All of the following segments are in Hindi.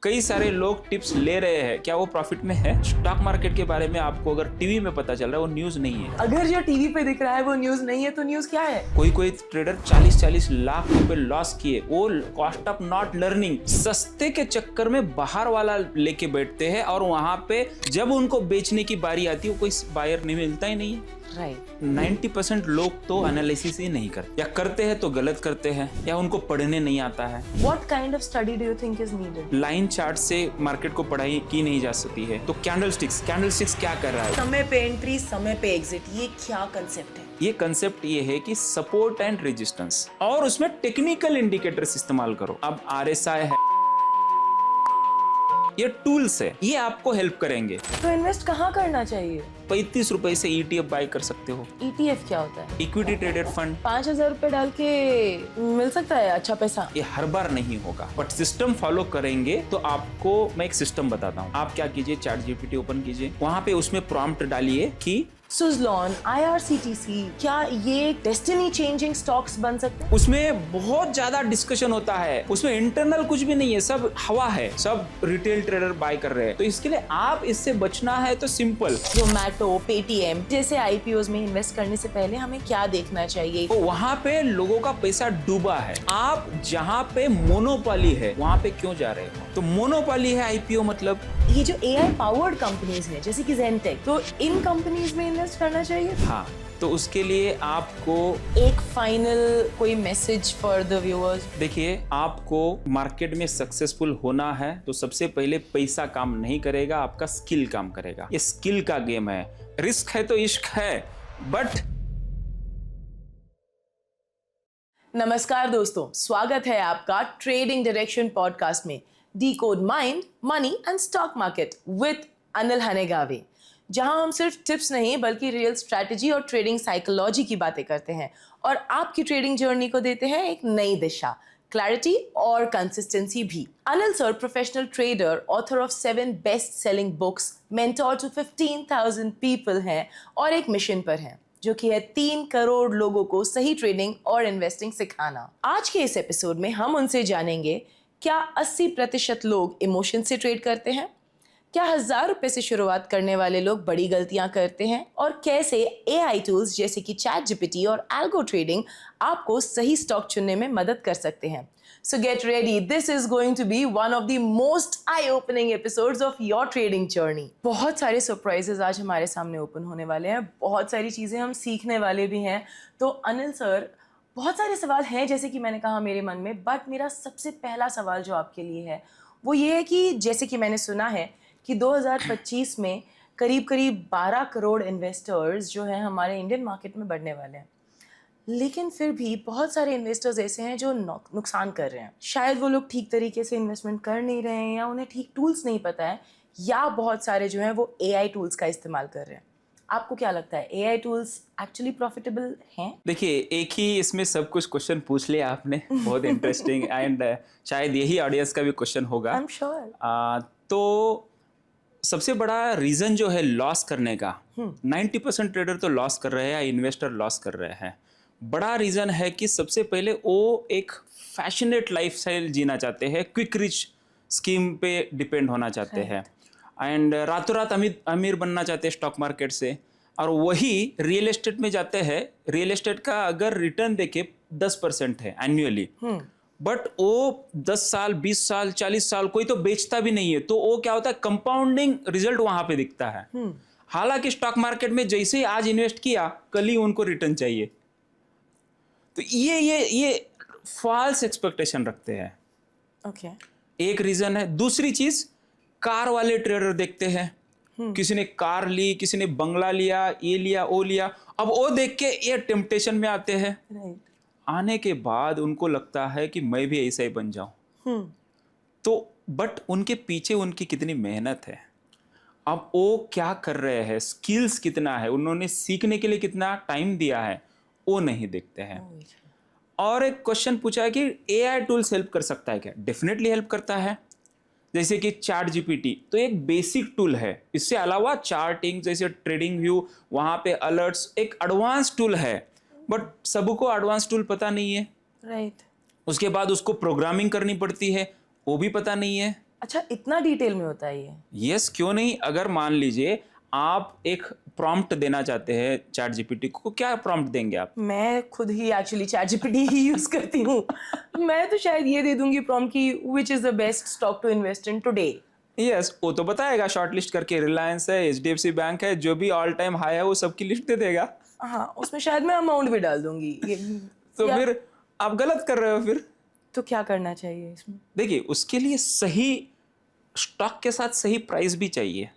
कई सारे लोग टिप्स ले रहे हैं, क्या वो प्रॉफिट में है? स्टॉक मार्केट के बारे में आपको अगर टीवी में पता चल रहा है, वो न्यूज नहीं है। अगर जो टीवी पे दिख रहा है वो न्यूज नहीं है तो न्यूज क्या है? कोई ट्रेडर 40-40 लाख रुपए लॉस किए, वो कॉस्ट ऑफ नॉट लर्निंग, सस्ते के चक्कर में बाहर वाला लेके बैठते हैं और वहां पे जब उनको बेचने की बारी आती है वो कोई बायर नहीं मिलता ही नहीं है। राइट। 90% लोग तो एनालिसिस ही नहीं करते, या करते हैं तो गलत करते हैं, या उनको पढ़ने नहीं आता है। What kind of study do you think is needed? Line chart से मार्केट को पढ़ाई की नहीं जा सकती है। तो कैंडलस्टिक्स क्या कर रहा है? समय पे एंट्री, समय पे एग्जिट, ये क्या कंसेप्ट है? ये कंसेप्ट ये है कि सपोर्ट एंड रेजिस्टेंस, और उसमें टेक्निकल इंडिकेटर्स इस्तेमाल करो। अब RSI है, ये टूल्स है, ये आपको हेल्प करेंगे। तो इन्वेस्ट कहाँ करना चाहिए? 35 रुपए से ETF बाय कर सकते हो। ETF क्या होता है? Equity traded fund. 5,000 रुपए डाल के मिल सकता है अच्छा पैसा? ये हर बार नहीं होगा, बट सिस्टम फॉलो करेंगे तो आपको मैं एक सिस्टम बताता हूँ। आप क्या कीजिए, ChatGPT ओपन कीजिए, वहाँ पे उसमें प्रॉम्प्ट डालिए कि सुज़लॉन, IRCTC, क्या ये डेस्टिनी चेंजिंग स्टॉक्स बन सकते हैं? उसमें बहुत ज्यादा डिस्कशन होता है, उसमें इंटरनल कुछ भी नहीं है, सब हवा है, सब रिटेल ट्रेडर बाय कर रहे हैं। तो इसके लिए आप इससे बचना है तो सिंपल, जोमैटो, पेटीएम जैसे IPOs में इन्वेस्ट करने से पहले हमें क्या देखना चाहिए? तो वहाँ पे लोगों का पैसा डूबा है। आप जहाँ पे मोनोपोली है वहाँ पे क्यों जा रहे हो? तो मोनोपोली है IPO मतलब। ये जो AI पावर्ड कंपनीज हैं जैसे कि Zentek, तो इन कंपनीज में इन्वेस्ट करना चाहिए? हाँ, तो उसके लिए आपको एक फाइनल कोई मैसेज फॉर द व्यूअर्स? देखिए, आपको मार्केट में सक्सेसफुल होना है तो सबसे पहले पैसा काम नहीं करेगा, आपका स्किल काम करेगा। ये स्किल का गेम है, रिस्क है तो इश्क है, बट नमस्कार दोस्तों, स्वागत है आपका ट्रेडिंग डायरेक्शन पॉडकास्ट में, decode mind, money and stock market with Anil Hanegave, जहां हम सिर्फ टिप्स नहीं बल्कि रियल स्ट्रैटेजी और ट्रेडिंग साइकोलॉजी की बातें करते हैं और आपकी ट्रेडिंग जर्नी को देते हैं एक नई दिशा, क्लैरिटी और कंसिस्टेंसी भी। Anil sir professional trader, author of 7 best selling books, mentor to 15,000 people हैं और एक मिशन पर हैं जो कि है 3 करोड़ लोगों को सही ट्रेडिंग और इन्वेस्टिंग सिखाना। आज के इस एपिसोड में हम उनसे जानेंगे, क्या 80% लोग इमोशन से ट्रेड करते हैं? क्या 1,000 रुपए से शुरुआत करने वाले लोग बड़ी गलतियां करते हैं? और कैसे AI टूल्स जैसे कि ChatGPT और एल्गो ट्रेडिंग आपको सही स्टॉक चुनने में मदद कर सकते हैं? So get ready, this is going to be one of the most eye-opening episodes of your trading journey. बहुत सारे सरप्राइजेस आज हमारे सामने ओपन होने वाले हैं, बहुत सारी चीज़ें हम सीखने वाले भी हैं। तो अनिल सर, बहुत सारे सवाल हैं जैसे कि मैंने कहा मेरे मन में, बट मेरा सबसे पहला सवाल जो आपके लिए है वो ये है कि जैसे कि मैंने सुना है कि 2025 में करीब 12 करोड़ इन्वेस्टर्स जो हैं हमारे इंडियन मार्केट में बढ़ने वाले हैं, लेकिन फिर भी बहुत सारे इन्वेस्टर्स ऐसे हैं जो नुकसान कर रहे हैं। शायद वो लोग ठीक तरीके से इन्वेस्टमेंट कर नहीं रहे हैं, या उन्हें ठीक टूल्स नहीं पता है, या बहुत सारे जो हैं वो AI टूल्स का इस्तेमाल कर रहे हैं। आपको क्या लगता है, AI टूल्स एक्चुअली प्रॉफिटेबल हैं? देखिए, एक ही इसमें सब कुछ क्वेश्चन पूछ लिया आपने, बहुत इंटरेस्टिंग एंड शायद यही ऑडियंस का भी क्वेश्चन होगा। I am sure. तो सबसे बड़ा रीजन जो है लॉस करने का, 90% ट्रेडर तो लॉस कर रहे हैं, इन्वेस्टर लॉस कर रहे हैं। बड़ा रीजन है कि सबसे पहले वो एक फैशनेट लाइफस्टाइल जीना चाहते हैं, क्विक रिच स्कीम पे डिपेंड होना चाहते हैं, एंड रातों रात अमीर बनना चाहते हैं स्टॉक मार्केट से, और वही रियल एस्टेट में जाते हैं। रियल एस्टेट का अगर रिटर्न देखे 10% है एनुअली, बट वो 10 साल, 20 साल, 40 साल कोई तो बेचता भी नहीं है, तो वो क्या होता है, कंपाउंडिंग रिजल्ट वहां पे दिखता है। हालांकि स्टॉक मार्केट में जैसे ही आज इन्वेस्ट किया, कल ही उनको रिटर्न चाहिए। तो ये फॉल्स एक्सपेक्टेशन रखते हैं। ओके। एक रीजन है। दूसरी चीज, कार वाले ट्रेडर देखते हैं, किसी ने कार ली, किसी ने बंगला लिया, ये लिया, वो लिया, अब वो देख के ये टेम्पटेशन में आते हैं। राइट। आने के बाद उनको लगता है कि मैं भी ऐसा ही बन जाऊं। तो बट उनके पीछे उनकी कितनी मेहनत है, अब वो क्या कर रहे हैं, स्किल्स कितना है, उन्होंने सीखने के लिए कितना टाइम दिया है, वो नहीं देखते हैं। और एक क्वेश्चन पूछा है कि AI टूल्स हेल्प कर सकता है क्या? डेफिनेटली हेल्प करता है। जैसे कि ChatGPT तो एक बेसिक टूल है, इससे अलावा चार्टिंग जैसे ट्रेडिंग व्यू, वहां पे अलर्ट्स, एक एडवांस टूल है, बट सबको एडवांस टूल पता नहीं है। राइट। उसके बाद उसको प्रोग्रामिंग करनी पड़ती है, वो भी पता नहीं है। अच्छा, इतना डिटेल में होता है ये? यस, क्यों नहीं। अगर मान लीजिए आप एक प्रॉम्प्ट देना चाहते हैं चैट जीपीटी को, क्या प्रॉम्प्ट देंगे आप? मैं खुद ही एक्चुअली चैट जीपीटी ही यूज करती हूँ। मैं तो शायद ये दे दूंगी प्रॉम्प्ट की which is the best stock to invest in today. Yes, वो तो बताएगा शॉर्ट लिस्ट करके, रिलायंस है, एचडीएफसी बैंक है, जो भी ऑल टाइम हाई है वो सबकी लिस्ट दे देगा। हाँ, उसमें शायद मैं अमाउंट भी डाल दूंगी तो या- फिर आप गलत कर रहे हो फिर। तो क्या करना चाहिए इसमें? देखिए, उसके लिए सही स्टॉक के साथ सही प्राइस भी चाहिए।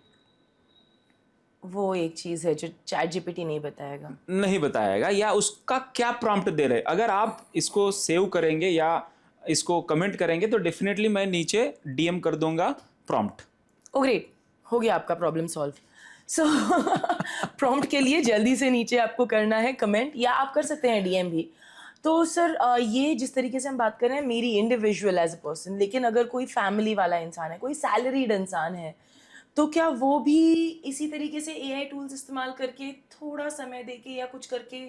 वो एक चीज है जो चैट जीपीटी नहीं बताएगा। नहीं बताएगा, या उसका क्या प्रॉम्प्ट दे रहे। अगर आप इसको सेव करेंगे या इसको कमेंट करेंगे तो डेफिनेटली मैं नीचे डीएम कर दूंगा प्रॉम्प्ट। ओ ग्रेट, हो गया आपका प्रॉब्लम सॉल्व। सो प्रॉम्प्ट के लिए जल्दी से नीचे आपको करना है कमेंट, या आप कर सकते हैं डीएम भी। तो सर ये जिस तरीके से हम बात कर रहे हैं मेरी इंडिविजुअल एज अ पर्सन, लेकिन अगर कोई फैमिली वाला इंसान है, कोई सैलरीड इंसान है, तो क्या वो भी इसी तरीके से एआई टूल्स इस्तेमाल करके थोड़ा समय देके या कुछ करके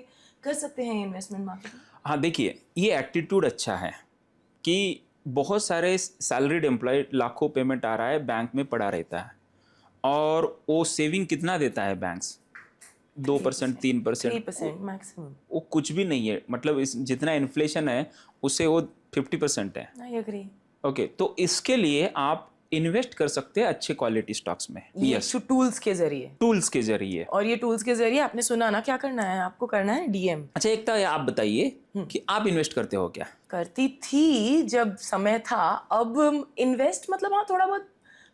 कर सकते हैं इन्वेस्टमेंट मार्केट में? हाँ, देखिए, ये एटीट्यूड अच्छा है कि बहुत सारे सैलरीड एम्प्लॉय, लाखों पेमेंट आ रहा है, बैंक में पड़ा रहता है, और वो सेविंग कितना देता है बैंक्स? 2%, 3%। 3% मैक्सिमम। वो कुछ भी नहीं है, मतलब इस जितना इन्फ्लेशन है उससे वो 50% है। I agree. ओके, तो इसके लिए आप इन्वेस्ट कर सकते हैं अच्छे क्वालिटी स्टॉक्स में। यस, टूल्स के जरिए। टूल्स के जरिए। और ये टूल्स के जरिए आपने सुना ना, क्या करना है आपको? करना है डीएम। अच्छा, एक तो आप बताइए कि आप इन्वेस्ट करते हो क्या? करती थी जब समय था, अब इन्वेस्ट मतलब हाँ थोड़ा बहुत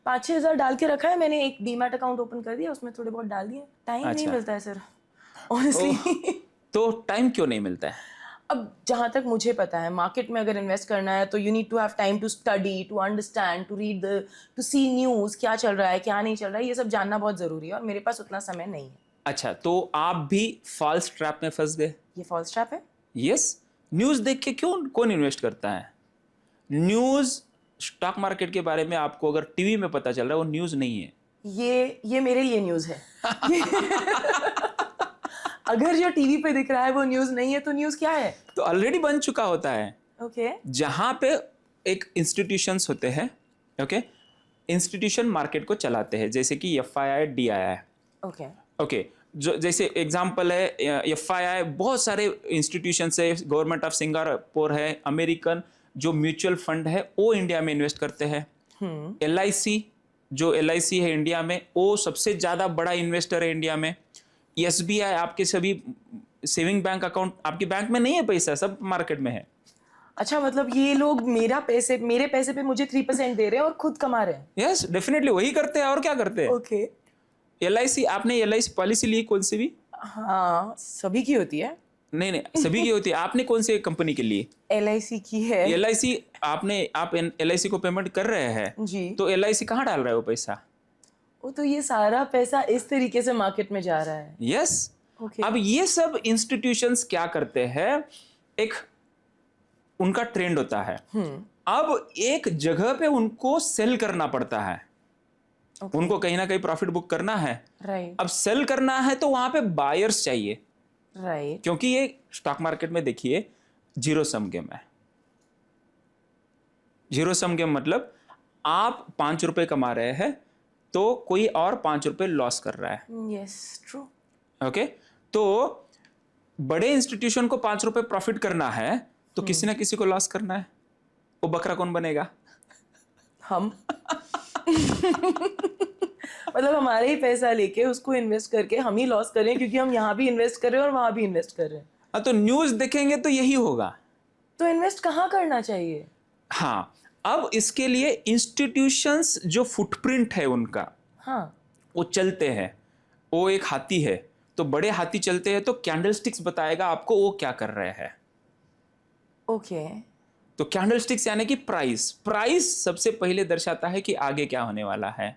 5-6 हज़ार डाल के रखा है मैंने। एक डीमैट अकाउंट ओपन कर दिया, उसमें थोड़े बहुत डाल दिए। टाइम नहीं अच्छा। मिलता है सर, ऑनेस्टली। तो टाइम क्यों नहीं मिलता है? अब जहाँ तक मुझे पता है, मार्केट में अगर इन्वेस्ट करना है तो you need to have time to study, to understand, to read the, to see news, क्या चल रहा है क्या नहीं चल रहा है, ये सब जानना बहुत ज़रूरी है, और मेरे पास उतना समय नहीं है। अच्छा, तो आप भी फॉल्स ट्रैप में फंस गए। ये फॉल्स ट्रैप है। यस, न्यूज़ देख के क्यों कौन इन्वेस्ट करता है? न्यूज़, स्टॉक मार्केट के बारे में आपको अगर टीवी में पता चल रहा है, वो न्यूज़ नहीं है। ये मेरे लिए न्यूज़ है। अगर जो टीवी पे दिख रहा है वो न्यूज़ नहीं है, तो न्यूज़ क्या है? तो ऑलरेडी बन चुका होता है। ओके। जहां पे एक इंस्टीट्यूशंस होते हैं, ओके, इंस्टीट्यूशन मार्केट को चलाते हैं, जैसे कि एफआईआई, डीआईआई। ओके। ओके, जो जैसे एग्जांपल है एफआईआई, बहुत सारे इंस्टीट्यूशंस है, गवर्नमेंट ऑफ सिंगापुर है, अमेरिकन जो म्यूचुअल फंड है वो इंडिया में इन्वेस्ट करते हैं। एलआईसी, जो एलआईसी है इंडिया में, वो सबसे ज़्यादा बड़ा इन्वेस्टर है इंडिया में। एसबीआई, आपके सभी सेविंग बैंक अकाउंट, आपके बैंक में नहीं है पैसा, सब मार्केट में है। अच्छा, मतलब ये लोग मेरे पैसे पे मुझे 3% दे रहे हैं और खुद कमा रहे हैं। यस, डेफिनेटली वही करते हैं, और क्या करते हैं। ओके। एलआईसी, आपने एलआईसी पॉलिसी ली कौन सी भी? हाँ, सभी की होती है। नहीं नहीं, सभी की होती है। आपने कौन सी कंपनी के लिए? एलआईसी की है। एलआईसी, आप एलआईसी को पेमेंट कर रहे हैं, जी। तो एलआईसी कहाँ डाल रहा है वो पैसा? वो तो ये सारा पैसा इस तरीके से मार्केट में जा रहा है। यस। ओके। अब ये सब इंस्टीट्यूशंस क्या करते हैं, एक उनका ट्रेंड होता है। अब एक जगह पे उनको सेल करना पड़ता है। उनको कहीं ना कहीं प्रॉफिट बुक करना है। राइट। अब सेल करना है तो वहां पे बायर्स चाहिए, राइट। क्योंकि ये स्टॉक मार्केट में देखिए जीरो सम गेम है। जीरो सम गेम मतलब आप 5 रुपए कमा रहे हैं तो कोई और 5 रुपए लॉस कर रहा है। Yes, true. ओके, तो बड़े इंस्टीट्यूशन को 5 रुपए प्रॉफिट करना है तो किसी ना किसी को लॉस करना है। वो बकरा कौन बनेगा? हम। मतलब हमारे ही पैसा लेके उसको इन्वेस्ट करके हम ही लॉस कर रहे हैं, क्योंकि हम यहाँ भी इन्वेस्ट कर रहे हैं और वहां भी इन्वेस्ट कर रहे हैं। हाँ, तो न्यूज देखेंगे तो यही होगा। तो इन्वेस्ट कहाँ करना चाहिए? हाँ, अब इसके लिए इंस्टीट्यूशंस जो फुटप्रिंट है उनका, हाँ। वो चलते हैं। वो एक हाथी है, तो बड़े हाथी चलते हैं तो कैंडलस्टिक्स बताएगा आपको वो क्या कर रहे हैं। ओके। तो कैंडलस्टिक्स यानी कि प्राइस सबसे पहले दर्शाता है कि आगे क्या होने वाला है।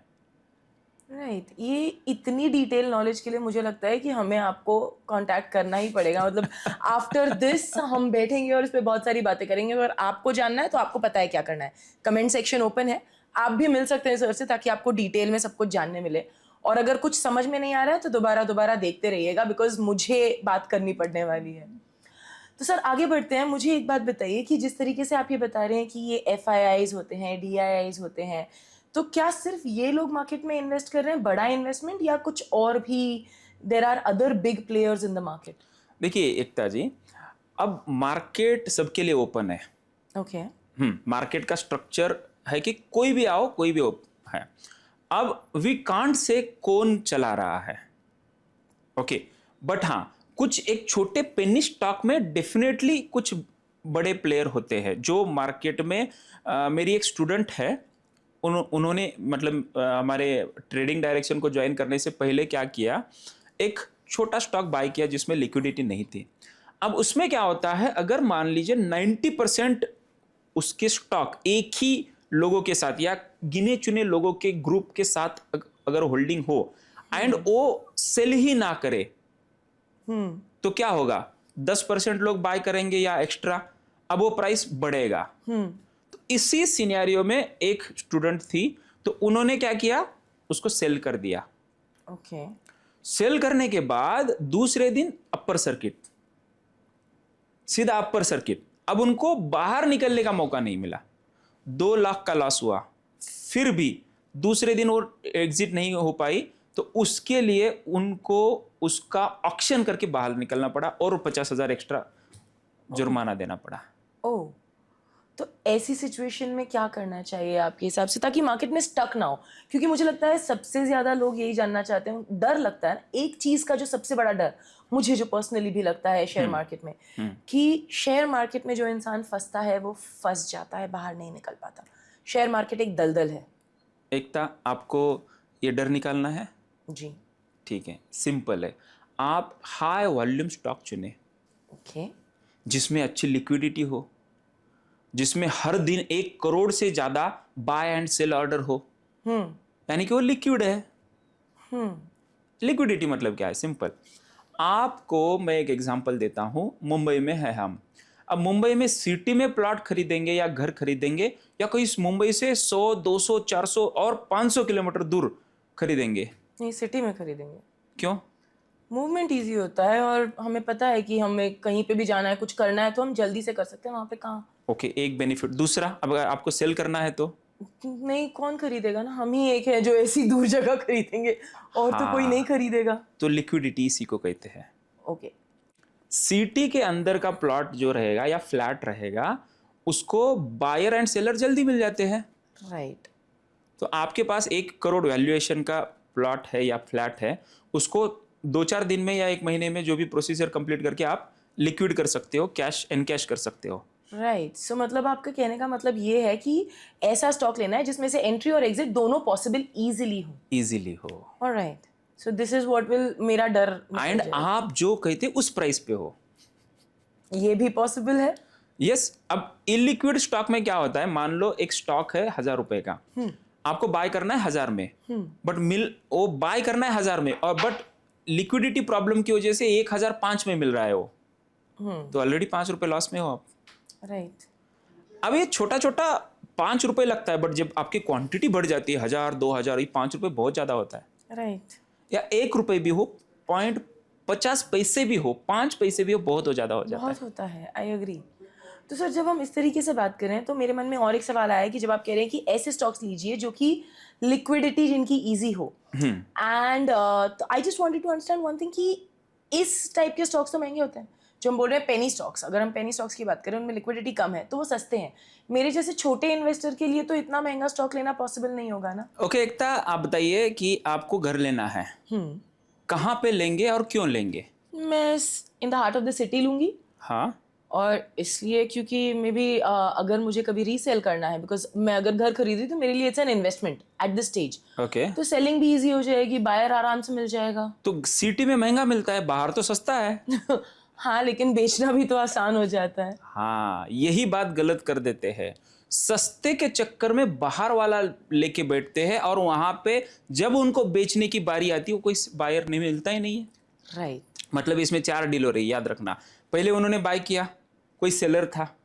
राइट। ये इतनी डिटेल नॉलेज के लिए मुझे लगता है कि हमें आपको कांटेक्ट करना ही पड़ेगा। मतलब आफ्टर दिस हम बैठेंगे और इस पे बहुत सारी बातें करेंगे। अगर आपको जानना है तो आपको पता है क्या करना है। कमेंट सेक्शन ओपन है, आप भी मिल सकते हैं सर से, ताकि आपको डिटेल में सब कुछ जानने मिले। और अगर कुछ समझ में नहीं आ रहा है तो दोबारा देखते रहिएगा, बिकॉज मुझे बात करनी पड़ने वाली है। तो सर आगे बढ़ते हैं। मुझे एक बात बताइए कि जिस तरीके से आप ये बता रहे हैं कि ये FIIs होते हैं, DIIs होते हैं, तो क्या सिर्फ ये लोग मार्केट में इन्वेस्ट कर रहे हैं, बड़ा इन्वेस्टमेंट, या कुछ और भी there are other big players in the market? देखिए एकता जी, अब मार्केट सबके लिए ओपन है। ओके। मार्केट का स्ट्रक्चर है कि कोई भी आओ, कोई भी है। अब वी कांट से कौन चला रहा है, ओके, बट हाँ, कुछ एक छोटे पेनी स्टॉक में डेफिनेटली कुछ बड़े प्लेयर होते हैं जो मार्केट में मेरी एक स्टूडेंट है, उन्होंने मतलब हमारे ट्रेडिंग डायरेक्शन को ज्वाइन करने से पहले क्या किया, एक छोटा स्टॉक बाय किया जिसमें लिक्विडिटी नहीं थी। अब उसमें क्या होता है, अगर मान लीजिए 90% उसके स्टॉक एक ही लोगों के साथ या गिने चुने लोगों के ग्रुप के साथ अगर होल्डिंग हो एंड वो सेल ही ना करे, तो क्या होगा, 10% लोग बाय करेंगे या एक्स्ट्रा, अब वो प्राइस बढ़ेगा। तो इसी सिनेरियो में एक स्टूडेंट थी, तो उन्होंने क्या किया, उसको सेल कर दिया। ओके। सेल करने के बाद दूसरे दिन अपर सर्किट, सीधा अपर सर्किट। अब उनको बाहर निकलने का मौका नहीं मिला, 2 लाख का लॉस हुआ। फिर भी दूसरे दिन वो एग्जिट नहीं हो पाई, तो उसके लिए उनको उसका ऑक्शन करके बाहर निकलना पड़ा और 50,000 एक्स्ट्रा जुर्माना देना पड़ा। ओह, तो ऐसी सिचुएशन में क्या करना चाहिए आपके हिसाब से, ताकि मार्केट में स्टक ना हो? क्योंकि मुझे लगता है सबसे ज्यादा लोग यही जानना चाहते हैं, डर लगता है ना, एक चीज का जो सबसे बड़ा डर मुझे जो पर्सनली भी लगता है शेयर मार्केट में, कि शेयर मार्केट में जो इंसान फंसता है वो फंस जाता है, बाहर नहीं निकल पाता। शेयर मार्केट एक दलदल है। एकता, आपको ये डर निकालना है? जी। ठीक है, सिंपल है। आप हाई वॉल्यूम स्टॉक चुने, ओके। जिसमें अच्छी लिक्विडिटी हो, जिसमें हर दिन 1 करोड़ से ज्यादा बाय एंड सेल ऑर्डर हो, यानी कि वो लिक्विड है। लिक्विडिटी मतलब क्या है, सिंपल। आपको मैं एक एग्जांपल देता हूं, मुंबई में है हम। अब मुंबई में सिटी में प्लॉट खरीदेंगे या घर खरीदेंगे, या कोई मुंबई से 100, 200, 400 और 500 किलोमीटर दूर खरीदेंगे? नहीं, सिटी में खरीदेंगे। क्यों? मूवमेंट इजी होता है और हमें पता है कि हमें कहीं पे भी जाना है, कुछ करना है तो हम जल्दी से कर सकते हैं। वहाँ पे कहाँ? ओके, एक बेनिफिट। दूसरा, अब अगर आपको सेल करना है तो नहीं, कौन खरीदेगा ना, हम ही एक है जो ऐसी दूर जगह खरीदेंगे, और तो कोई नहीं खरीदेगा। तो लिक्विडिटी इसी को कहते हैं। ओके। सिटी के अंदर का प्लॉट जो रहेगा या फ्लैट रहेगा, उसको बायर एंड सेलर जल्दी मिल जाते हैं। राइट। तो आपके पास 1 करोड़ वैल्यूएशन का प्लॉट है या फ्लैट है, उसको 2-4 दिन में या 1 महीने में जो भी प्रोसीजर कंप्लीट करके आप लिक्विड कर सकते हो, कैश एनकैश कर सकते हो। राइट। सो मतलब आपका कहने का मतलब ये है कि ऐसा स्टॉक लेना है जिसमें से एंट्री और एग्जिट दोनों पॉसिबल इजीली हो। Alright. So this is what will मेरा डर एंड आप जो कहते उस प्राइस पे हो, ये भी पॉसिबल है। यस। अब इलिक्विड स्टॉक में क्या होता है, मान लो एक स्टॉक है 1000 रुपए का, आपको बाय करना है 1000 में, बट वो बाय करना है 1000 में, और बट लिक्विडिटी प्रॉब्लम की वजह से 1005 में मिल रहा है वो, तो ऑलरेडी 5 रुपए लॉस में हो आप। राइट। अब ये छोटा छोटा 5 रुपए लगता है, बट जब आपकी क्वांटिटी बढ़ जाती है 1000, 2000, ये 5 रुपए बहुत ज्यादा होता है। राइट। या 1 रुपए भी हो, 0.50 पैसे भी हो, 5 पैसे भी हो, बहुत हो ज्यादा हो जाता है। बहुत होता है, आई एग्री। तो सर, जब हम इस तरीके से बात कर रहे हैं तो मेरे मन में और एक सवाल आया कि जब आप कह रहे हैं कि ऐसे स्टॉक्स लीजिए जो कि लिक्विडिटी जिनकी इजी हो, and I just wanted to understand one thing कि इस टाइप के स्टॉक्स तो महंगे होते हैं। जो हम बोल रहे हैं पेनी स्टॉक्स, अगर हम पेनी स्टॉक्स की बात करें उनमें लिक्विडिटी कम है तो वो सस्ते हैं। मेरे जैसे छोटे इन्वेस्टर के लिए तो इतना महंगा स्टॉक लेना पॉसिबल नहीं होगा ना। ओके एकता, आप बताइए कि आपको घर लेना है, कहाँ पे लेंगे और क्यों लेंगे? मैं in the heart of the city लूंगी। हाँ, और इसलिए क्योंकि मे बी अगर मुझे कभी रीसेल करना है, बिकॉज मैं अगर घर खरीदी तो मेरे लिए it's an investment at this stage. Okay. तो सेलिंग भी इजी हो जाएगी, बायर आराम से मिल जाएगा। तो सिटी में महंगा मिलता है, बाहर तो सस्ता है। हाँ, लेकिन बेचना भी तो आसान हो जाता है। हाँ, यही बात गलत कर देते हैं। सस्ते के चक्कर में बाहर वाला लेके बैठते हैं, और वहां पे जब उनको बेचने की बारी आती है वो कोई बायर नहीं मिलता ही नहीं है। राइट। मतलब इसमें 4 डील हो रही है, याद रखना। पहले उन्होंने बाय किया, कोई सेलर था,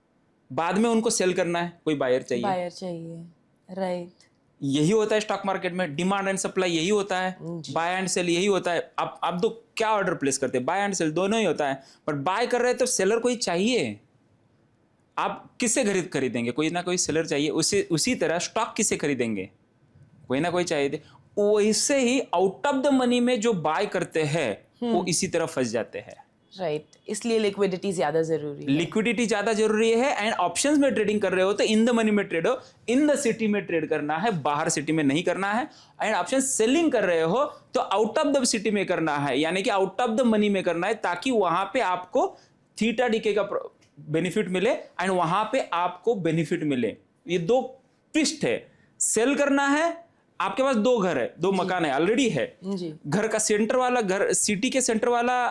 बाद में उनको सेल करना है, कोई बायर चाहिए। बायर चाहिए। राइट। यही होता है स्टॉक मार्केट में, डिमांड एंड सप्लाई यही होता है, बाय एंड सेल यही होता है। आप तो क्या ऑर्डर प्लेस करते हैं, बाय एंड सेल दोनों ही होता है, बट बाय कर रहे हैं तो सेलर कोई चाहिए। आप किससे खरीदेंगे, कोई ना कोई सेलर चाहिए। उसी तरह स्टॉक किससे खरीदेंगे, कोई ना कोई चाहिए थे। वैसे ही आउट ऑफ द मनी में जो बाय करते हैं वो इसी तरह फंस जाते हैं। राइट, इसलिए लिक्विडिटी ज्यादा जरूरी है। लिक्विडिटी ज्यादा जरूरी है। एंड ऑप्शंस में ट्रेडिंग कर रहे हो तो इन द मनी में ट्रेड हो, इन द सिटी में ट्रेड करना है, बाहर सिटी में नहीं करना है। एंड ऑप्शन सेलिंग कर रहे हो तो आउट ऑफ द सिटी में करना है, यानी कि आउट ऑफ द मनी में करना है, ताकि वहां पे आपको थीटा डीके का बेनिफिट मिले एंड वहां पे आपको बेनिफिट मिले। ये दो ट्विस्ट है। सेल करना है, आपके पास दो घर है, दो मकान है, ऑलरेडी है जी, घर का सेंटर वाला, घर सिटी के सेंटर वाला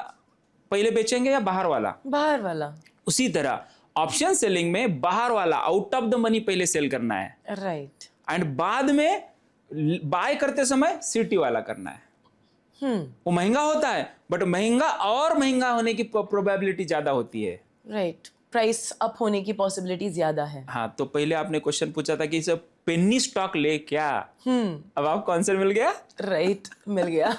पहले बेचेंगे या बाहर वाला? बाहर वाला। उसी तरह ऑप्शन सेलिंग में बाहर वाला आउट ऑफ द मनी पहले सेल करना है राइट। एंड बाद में बाय करते समय सिटी वाला करना है। वो महंगा होता है, बट महंगा और महंगा होने की प्रोबेबिलिटी ज्यादा होती है। राइट, प्राइस अप होने की पॉसिबिलिटी ज्यादा है। हाँ, तो पहले आपने क्वेश्चन पूछा था कि इसे पेनी स्टॉक ले क्या, अब आपको आंसर मिल गया। राइट, मिल गया।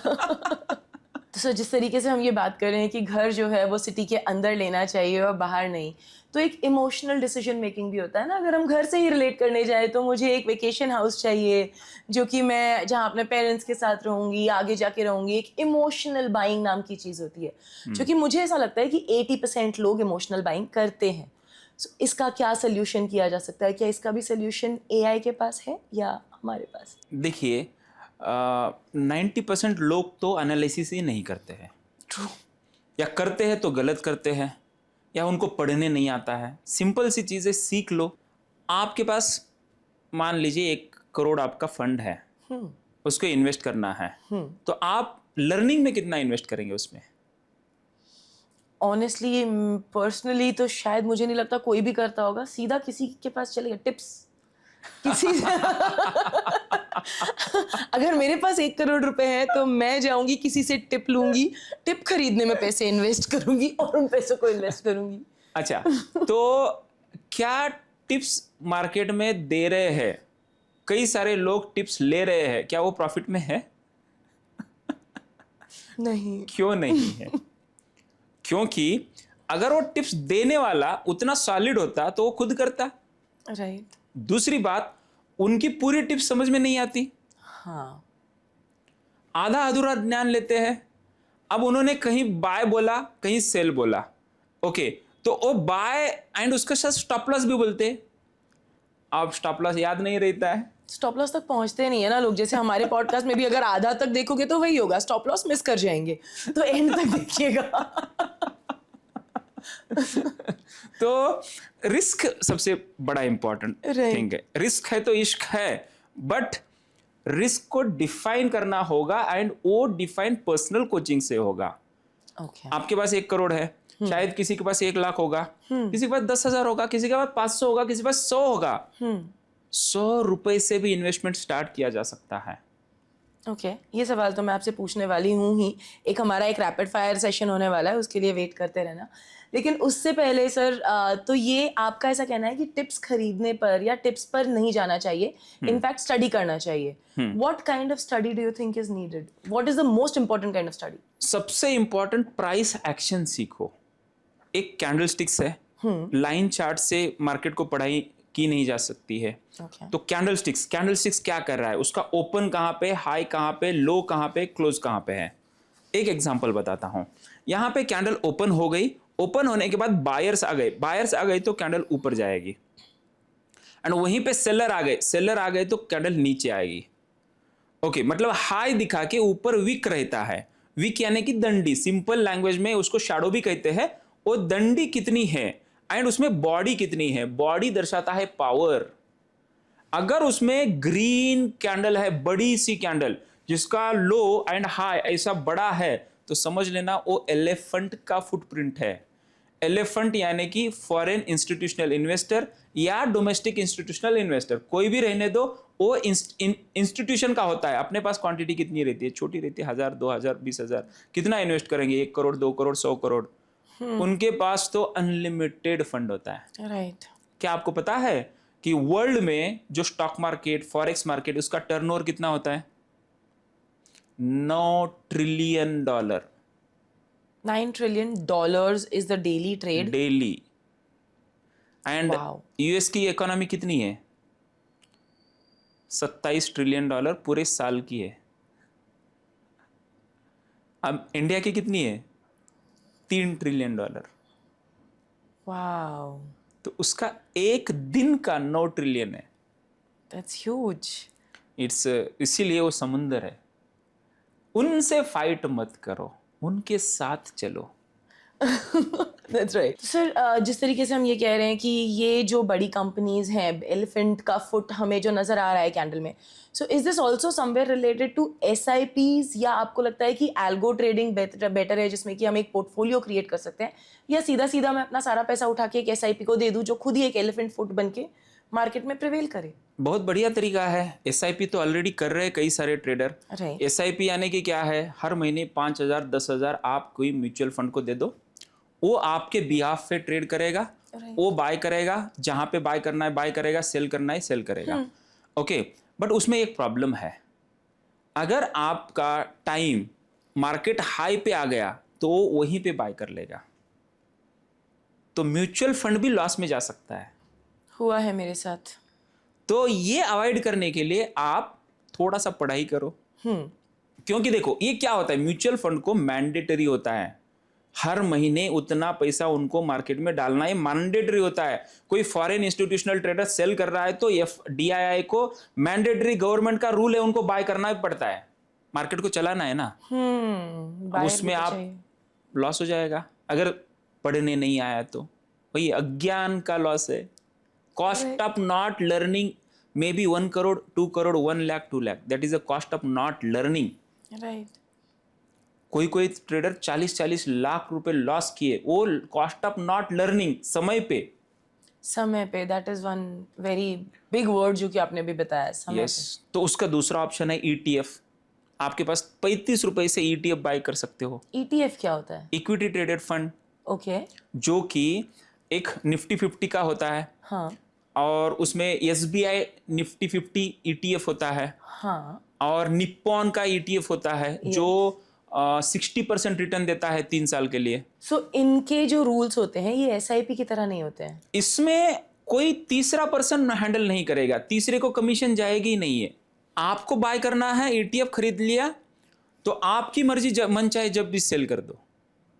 तो सर, जिस तरीके से हम ये बात कर रहे हैं कि घर जो है वो सिटी के अंदर लेना चाहिए और बाहर नहीं, तो एक इमोशनल डिसीजन मेकिंग भी होता है ना। अगर हम घर से ही रिलेट करने जाए तो मुझे एक वेकेशन हाउस चाहिए जो कि मैं जहाँ अपने पेरेंट्स के साथ रहूँगी, आगे जाके रहूँगी। एक इमोशनल बाइंग नाम की चीज़ होती है जो कि मुझे ऐसा लगता है कि 80% लोग इमोशनल बाइंग करते हैं। So, इसका क्या सोल्यूशन किया जा सकता है? क्या इसका भी सोल्यूशन एआई के पास है या हमारे पास? देखिए, 90% लोग तो एनालिसिस ही नहीं करते हैं। ट्रू। या करते हैं तो गलत करते हैं, या उनको पढ़ने नहीं आता है। सिंपल सी चीज़ें सीख लो। आपके पास मान लीजिए 1 करोड़ आपका फंड है, उसको इन्वेस्ट करना है, तो आप लर्निंग में कितना इन्वेस्ट करेंगे उसमें? ऑनेस्टली, पर्सनली तो शायद मुझे नहीं लगता कोई भी करता होगा। सीधा किसी के पास चलेगा, टिप्स किसी से। अगर मेरे पास 1 करोड़ रुपए है तो मैं जाऊंगी किसी से टिप लूंगी, टिप खरीदने में पैसे इन्वेस्ट करूंगी और उन पैसों को इन्वेस्ट करूंगी। अच्छा, तो क्या टिप्स मार्केट में दे रहे हैं? कई सारे लोग टिप्स ले रहे हैं, क्या वो प्रॉफिट में है? नहीं। क्यों नहीं है? क्योंकि अगर वो टिप्स देने वाला उतना सॉलिड होता तो वो खुद करता। राइट। दूसरी बात, उनकी पूरी टिप्स समझ में नहीं आती, हाँ। आधा अधूरा ज्ञान लेते हैं। अब उन्होंने कहीं बाय बोला, कहीं सेल बोला, ओके, तो वो बाय एंड उसके साथ स्टॉप लॉस भी बोलते हैं। अब स्टॉप लॉस याद नहीं रहता है, स्टॉप लॉस तक पहुंचते नहीं है ना लोग। जैसे हमारे पॉडकास्ट में भी अगर आधा तक देखोगे तो वही होगा, स्टॉप लॉस मिस कर जाएंगे, तो एंड तक देखिएगा। तो रिस्क सबसे बड़ा इंपॉर्टेंट थिंग है। रिस्क है तो इश्क है, बट रिस्क को डिफाइन करना होगा एंड वो डिफाइन पर्सनल कोचिंग से होगा। ओके। आपके पास 1 करोड़ है, शायद किसी के पास 1 लाख होगा, किसी के पास 10,000 होगा, किसी के पास 500 होगा, किसी के पास 100 होगा। 100 रुपए से भी इन्वेस्टमेंट स्टार्ट किया जा सकता है। ओके, ये सवाल तो मैं आपसे पूछने वाली हूँ ही। एक हमारा एक रैपिड फायर सेशन होने वाला है, उसके लिए वेट करते रहना। लेकिन उससे पहले सर, तो ये आपका ऐसा कहना है कि टिप्स खरीदने पर या टिप्स पर नहीं जाना चाहिए, इनफैक्ट स्टडी करना चाहिए। What kind of study do you think is needed? What is the most important kind of study? सबसे इंपॉर्टेंट, प्राइस एक्शन सीखो। एक कैंडलस्टिक्स है, लाइन चार्ट से मार्केट को पढ़ाई की नहीं जा सकती है। तो कैंडलस्टिक्स क्या कर रहा है, उसका ओपन कहाँ पे, हाई कहाँ पे, लो कहाँ पे, क्लोज कहाँ पे है। एक एग्जांपल बताता हूँ। यहाँ पे कैंडल ओपन हो गई, ओपन होने के बाद बायर्स आ गए तो कैंडल ऊपर जाएगी, एंड वहीं पे सेलर आ गए तो कैंडल नीचे आएगी। ओके, मतलब हाई दिखा के ऊपर वीक रहता है। वीक यानी कि दंडी, सिंपल लैंग्वेज में उसको शैडो भी कहते हैं। वो दंडी कितनी है एंड उसमें बॉडी कितनी है, बॉडी दर्शाता है पावर। अगर उसमें ग्रीन कैंडल है, बड़ी सी कैंडल जिसका लो एंड हाई ऐसा बड़ा है, तो समझ लेना वो एलिफेंट का फुटप्रिंट है। एलिफेंट यानी कि फॉरेन इंस्टीट्यूशनल इन्वेस्टर या डोमेस्टिक इंस्टीट्यूशनल इन्वेस्टर, कोई भी रहने दो, वो इंस्टीट्यूशन का होता है। अपने पास क्वांटिटी कितनी रहती है, छोटी रहती है, 1,000, 2,000, 20,000। कितना इन्वेस्ट करेंगे, 1 करोड़, 2 करोड़, 100 करोड़। उनके पास तो अनलिमिटेड फंड होता है। राइट। क्या आपको पता है कि वर्ल्ड में जो स्टॉक मार्केट, फॉरेक्स मार्केट, उसका टर्नओवर कितना होता है? $9 trillion. $9 trillion is the daily trade. Daily. And Wow. US की इकोनॉमी कितनी है? $27 ट्रिलियन पूरे साल की है। अब इंडिया की कितनी है? $3 ट्रिलियन। वाओ, तो उसका एक दिन का 9 ट्रिलियन है। That's huge. इसीलिए वो समुंदर है। उनसे फाइट मत करो, उनके साथ चलो। That's right sir. जिस तरीके से हम ये कह रहे हैं कि ये जो बड़ी कंपनीज हैं, एलिफेंट का फुट हमें जो नजर आ रहा है कैंडल में, so is this also somewhere related to SIPs, या आपको लगता है कि एल्गो ट्रेडिंग बेटर है जिसमें कि हम एक पोर्टफोलियो क्रिएट कर सकते हैं, या सीधा सीधा मैं अपना सारा पैसा उठा के एक SIP को दे दूं जो खुद ही एक एलिफेंट फुट बन के मार्केट में प्रिवेल करे? बहुत बढ़िया तरीका है। SIP तो ऑलरेडी कर रहे हैं कई सारे ट्रेडर। राइट। SIP यानी कि क्या है? हर महीने 5,000 10,000 आप कोई म्यूचुअल फंड को दे दो, वो आपके बिहाफ पे ट्रेड करेगा। वो बाय करेगा, जहां पे बाय करना है बाय करेगा, सेल करना है सेल करेगा। ओके, बट उसमें एक प्रॉब्लम है। अगर आपका टाइम मार्केट हाई पे आ गया तो वहीं पे बाय कर लेगा, तो म्यूचुअल फंड भी लॉस में जा सकता है। हुआ है मेरे साथ। तो ये अवॉइड करने के लिए आप थोड़ा सा पढ़ाई करो। क्योंकि देखो ये क्या होता है, म्यूचुअल फंड को मैंडेटरी होता है, हर महीने उतना पैसा उनको मार्केट में डालना है, मैंडेटरी होता है। कोई फॉरेन इंस्टीट्यूशनल ट्रेडर सेल कर रहा है तो FDII को मैंडेटरी गवर्नमेंट का रूल है, उनको बाय करना ही पड़ता है, मार्केट को चलाना है ना। उसमें आप लॉस हो जाएगा अगर पढ़ने नहीं आया तो। वही अज्ञान का लॉस है। Cost of not learning may be 1 crore 2 crore 1 lakh 2 lakh, that is a cost of not learning. Right. कोई कोई ट्रेडर 40-40 लाख रुपए लॉस किए, वो कॉस्ट ऑफ नॉट लर्निंग, समय पे। That is one very big word जो कि आपने भी बताया, समय यस। तो उसका दूसरा ऑप्शन है ETF। आपके पास 35 रुपए से ETF बाय कर सकते हो। पे। ETF क्या होता है? Equity traded fund, okay. जो कि एक निफ्टी 50 का होता है। हाँ और उसमें SBI निफ्टी 50 ETF होता है। हाँ। और निप्पॉन का ETF होता है जो 60% रिटर्न देता है 3 साल के लिए। सो इनके जो रूल्स होते हैं ये SIP की तरह नहीं होते हैं? इसमें कोई तीसरा पर्सन हैंडल नहीं करेगा, तीसरे को कमीशन जाएगी ही नहीं है। आपको बाय करना है, ETF खरीद लिया तो आपकी मर्जी, मन चाहे जब भी सेल कर दो।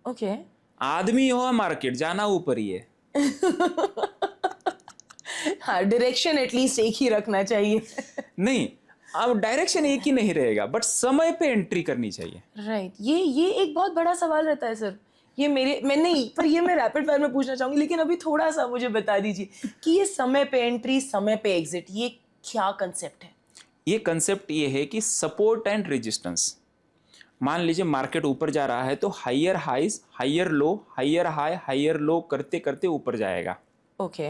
ओके। आदमी हो मार्केट, जाना ऊपर ही है। हाँ, डायरेक्शन एटलीस्ट एक ही रखना चाहिए। नहीं, अब डायरेक्शन एक ही नहीं रहेगा, बट समय पे एंट्री करनी चाहिए। राइट। ये एक बहुत बड़ा सवाल रहता है सर। ये मैं नहीं, पर ये मैं रैपिड फायर में पूछना चाहूंगी, लेकिन अभी थोड़ा सा मुझे बता दीजिए कि ये समय पे एंट्री समय पे एग्जिट, ये क्या कंसेप्ट है? ये कंसेप्ट ये है कि सपोर्ट एंड रेजिस्टेंस। मान लीजिए मार्केट ऊपर जा रहा है तो higher highs higher low, higher high higher low करते करते ऊपर जाएगा। ओके।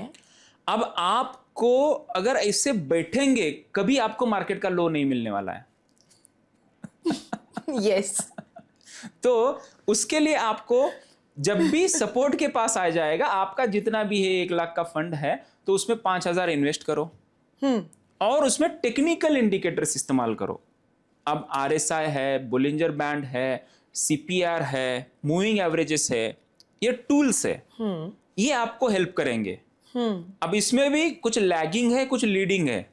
अब आपको अगर ऐसे बैठेंगे, कभी आपको मार्केट का लो नहीं मिलने वाला है। यस। तो उसके लिए आपको जब भी सपोर्ट के पास आ जाएगा, आपका जितना भी है 1 लाख का फंड है तो उसमें 5,000 इन्वेस्ट करो और उसमें टेक्निकल इंडिकेटर्स इस्तेमाल करो। अब RSI है, बोलिंजर बैंड है, CPR है, मूविंग एवरेजेस है, ये टूल्स है, ये आपको हेल्प करेंगे। अब इसमें भी कुछ लैगिंग है, कुछ लीडिंग है।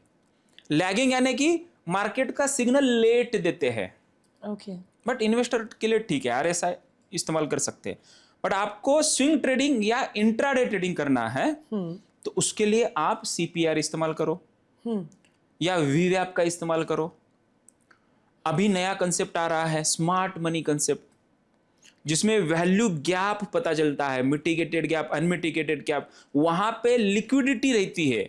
लैगिंग यानी कि मार्केट का सिग्नल लेट देते हैं। ओके। बट इन्वेस्टर के लिए ठीक है, RSI इस्तेमाल कर सकते हैं। बट आपको स्विंग ट्रेडिंग या इंट्राडे ट्रेडिंग करना है तो उसके लिए आप CPR इस्तेमाल करो या VWAP का इस्तेमाल करो। अभी नया कंसेप्ट आ रहा है स्मार्ट मनी कंसेप्ट, जिसमें वैल्यू गैप पता चलता है, मिटिगेटेड गैप, अनमिटिगेटेड गैप, वहां पे लिक्विडिटी रहती है।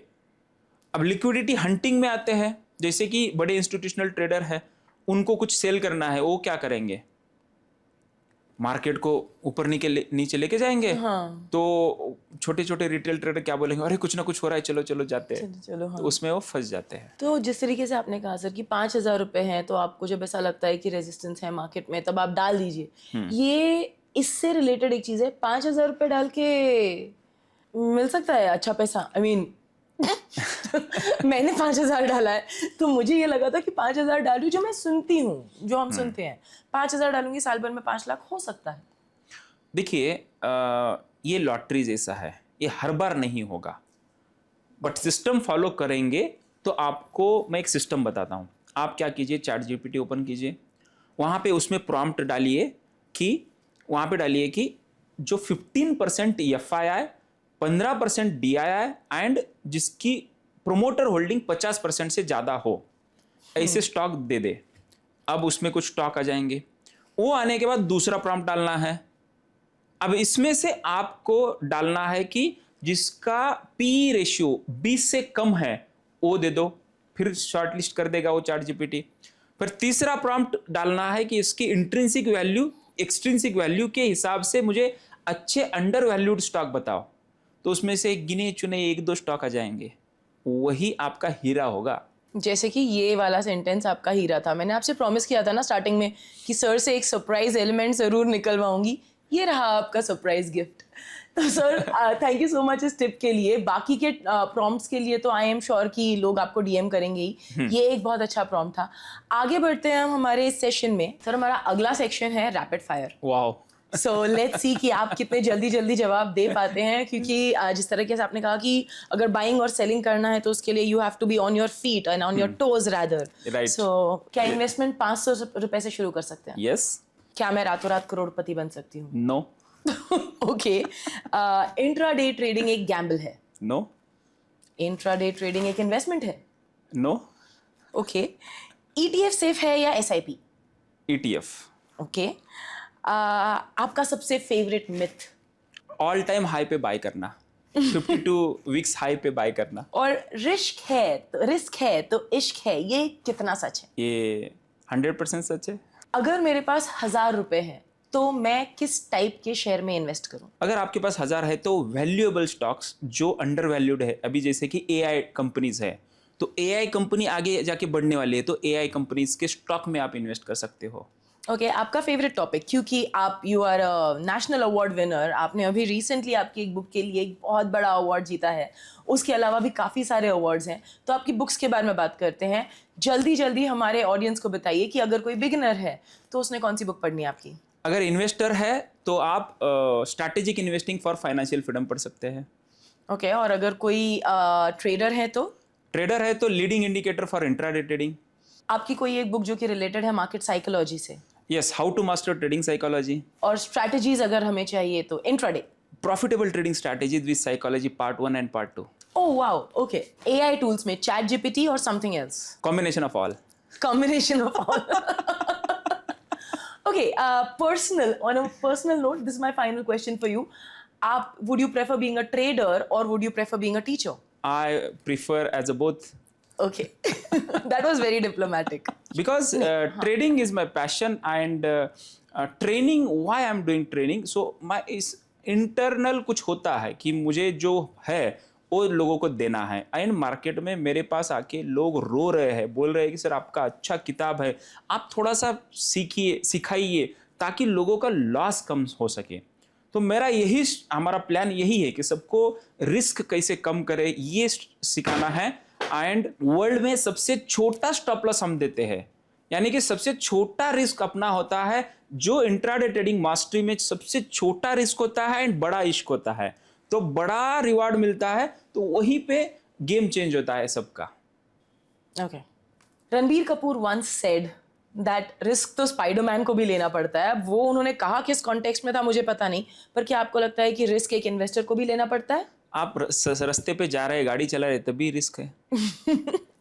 अब लिक्विडिटी हंटिंग में आते हैं, जैसे कि बड़े इंस्टीट्यूशनल ट्रेडर है, उनको कुछ सेल करना है, वो क्या करेंगे? मार्केट को ऊपर नीचे लेके जाएंगे। हाँ। तो छोटे छोटे रिटेल ट्रेडर क्या बोलेंगे, अरे कुछ ना कुछ हो रहा है, चलो चलो जाते हैं। चलो हाँ। तो उसमें वो फंस जाते हैं। तो जिस तरीके से आपने कहा सर कि 5,000 रुपए हैं, तो आपको जब ऐसा लगता है कि रेजिस्टेंस है मार्केट में, तब आप डाल दीजिए। ये इससे रिलेटेड एक चीज है, 5,000 रुपए डाल के मिल सकता है अच्छा पैसा? आई मीन मैंने 5,000 डाला है तो मुझे ये लगा था कि 5,000 डालूं, जो मैं सुनती हूँ, जो हम सुनते हैं, 5,000 डालूंगी साल भर में 5 लाख हो सकता है। देखिए ये लॉटरी जैसा है, ये हर बार नहीं होगा, बट सिस्टम फॉलो करेंगे तो आपको मैं एक सिस्टम बताता हूँ। आप क्या कीजिए, चैट जीपीटी ओपन कीजिए, वहाँ पे उसमें प्रॉम्प्ट डालिए कि जो 15% एफआईआई, 15% डीआईआई एंड जिसकी प्रोमोटर होल्डिंग 50% से ज़्यादा हो, ऐसे स्टॉक दे दे। अब उसमें कुछ स्टॉक आ जाएंगे। वो आने के बाद दूसरा प्रॉम्प्ट डालना है। अब इसमें से आपको डालना है कि जिसका पी रेशियो 20 से कम है वो दे दो, फिर शॉर्टलिस्ट कर देगा वो चैट जीपीटी। फिर तीसरा प्रॉम्प्ट डालना है कि इसकी इंट्रिंसिक वैल्यू एक्सट्रिंसिक वैल्यू के हिसाब से मुझे अच्छे अंडर वैल्यूड स्टॉक बताओ। तो उसमें से गिने चुने 1-2 स्टॉक आ जाएंगे, वही आपका हीरा होगा। जैसे कि ये वाला सेंटेंस आपका हीरा था। मैंने आपसे प्रॉमिस किया था ना स्टार्टिंग में कि सर से एक सरप्राइज एलिमेंट ज़रूर निकलवाऊंगी। ये रहा आपका सरप्राइज गिफ्ट। तो sir thank you so much इस टिप के लिए। बाकी के प्रॉम्प्ट्स के लिए तो आई एम श्योर कि लोग आपको डीएम करेंगे ही। ये एक बहुत अच्छा प्रॉम्प्ट था। आगे बढ़ते हैं हम हमारे इस सेशन में। सर हमारा अगला सेक्शन है rapid fire. Wow. So let's see कि आप कितने जल्दी जल्दी जवाब दे पाते हैं, क्योंकि जिस तरीके से आपने कहा कि अगर बाइंग और सेलिंग करना है तो उसके लिए you have to be on your feet and on your toes rather. Right. So क्या इन्वेस्टमेंट 500 रुपए से शुरू कर सकते हैं? यस। क्या मैं रातों रात करोड़पति बन सकती हूँ? नो। ओके। इंट्राडे ट्रेडिंग एक गैम्बल है? नो। इंट्राडे ट्रेडिंग एक इन्वेस्टमेंट है? नो। ओके। ईटीएफ सेफ है या एसआईपी? ईटीएफ। ओके। आपका सबसे favourite myth? All time high पे बाय करना, 52 वीक्स हाई पे बाय करना। और रिस्क है तो इश्क है, ये कितना सच है? ये 100% सच है। अगर मेरे पास 1000 रुपए हैं तो मैं किस टाइप के शेयर में इन्वेस्ट करूं? अगर आपके पास 1000 है तो वैल्यूएबल स्टॉक्स जो अंडर वैल्यूड है, अभी जैसे कि एआई कंपनीज है, तो एआई कंपनी आगे जाके बढ़ने वाली है, तो एआई कंपनीज के स्टॉक में आप इन्वेस्ट कर सकते हो। ओके, आपका फेवरेट टॉपिक, क्योंकि आप you are national award winner, आपने अभी रिसेंटली आपकी एक बुक के लिए एक बहुत बड़ा अवार्ड जीता है, उसके अलावा भी काफ़ी सारे अवार्ड्स हैं, तो आपकी बुक्स के बारे में बात करते हैं। जल्दी जल्दी हमारे ऑडियंस को बताइए कि अगर कोई बिगिनर है तो उसने कौन सी बुक पढ़नी है आपकी? अगर इन्वेस्टर है तो आप strategic investing for financial freedom पढ़ सकते हैं। ओके, और अगर कोई ट्रेडर है तो? ट्रेडर है तो leading indicator for intraday trading. आपकी कोई एक बुक जो कि रिलेटेड है मार्केट साइकोलॉजी से? Yes, how to master trading psychology. और स्ट्रैटेजीज अगर हमें चाहिए तो intraday. Profitable trading strategies with psychology part 1 and part 2। Oh wow, okay. AI tools में चैट जीपीटी और something else? Combination of all. Combination of all. Okay, on a personal note, this is my final question for you. Would you prefer being a trader or would you prefer being a teacher? I prefer as a both. Okay, that was very diplomatic. Because trading is my passion and training, why I'm doing training, so my is internal कुछ होता है कि मुझे जो है वो लोगों को देना है। एंड मार्केट में मेरे पास आके लोग रो रहे हैं, बोल रहे हैं कि सर आपका अच्छा किताब है, आप थोड़ा सा सीखिए, सिखाइए ताकि लोगों का लॉस कम हो सके। तो हमारा प्लान यही है कि सबको रिस्क कैसे कम करे ये सिखाना है। एंड वर्ल्ड में सबसे छोटा स्टॉप लॉस हम देते हैं, यानी कि सबसे छोटा रिस्क अपना होता है, जो इंट्राडे ट्रेडिंग मास्टरी में सबसे छोटा रिस्क होता है एंड बड़ा इश्क होता है, तो बड़ा रिवार्ड मिलता है, तो वहीं पे गेम चेंज होता है सबका। Okay. Ranbir Kapoor once said that risk तो स्पाइडरमैन को भी लेना पड़ता है। अब वो उन्होंने कहा किस कॉन्टेक्स्ट में था मुझे पता नहीं, पर क्या आपको लगता है कि रिस्क एक इन्वेस्टर को भी लेना पड़ता है? आप रास्ते पे जा रहे, गाड़ी चला रहे, तभी रिस्क है।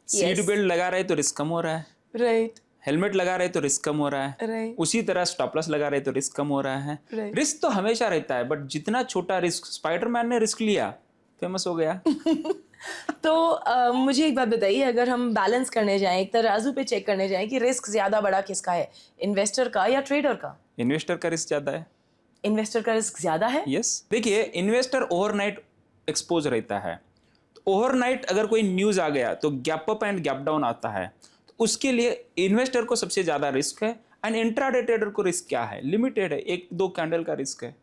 सीट बेल्ट लगा रहे तो रिस्क कम हो रहा है, राइट। हेलमेट लगा रहे तो रिस्क कम हो रहा है, राइट। उसी तरह स्टॉप लॉस लगा रहे तो रिस्क कम हो रहा है। Right. रिस्क तो हमेशा रहता है, बट जितना छोटा रिस्क, स्पाइडरमैन ने रिस्क लिया, फेमस हो गया। तो मुझे एक बात बताइए, अगर हम बैलेंस करने जाएं, एक तराजू पे चेक करने जाएं कि रिस्क ज्यादा बड़ा किसका है, इन्वेस्टर का या ट्रेडर का? इन्वेस्टर का रिस्क ज्यादा है। इन्वेस्टर का रिस्क ज्यादा है? यस। देखिए, इन्वेस्टर ओवरनाइट एक्सपोज रहता है, तो ओवरनाइट अगर कोई न्यूज आ गया तो gap up and gap down आता है, तो उसके लिए इन्वेस्टर को सबसे ज्यादा रिस्क है। एंड इंट्राडे ट्रेडर को रिस्क क्या है? लिमिटेड है, 1-2 कैंडल का रिस्क है।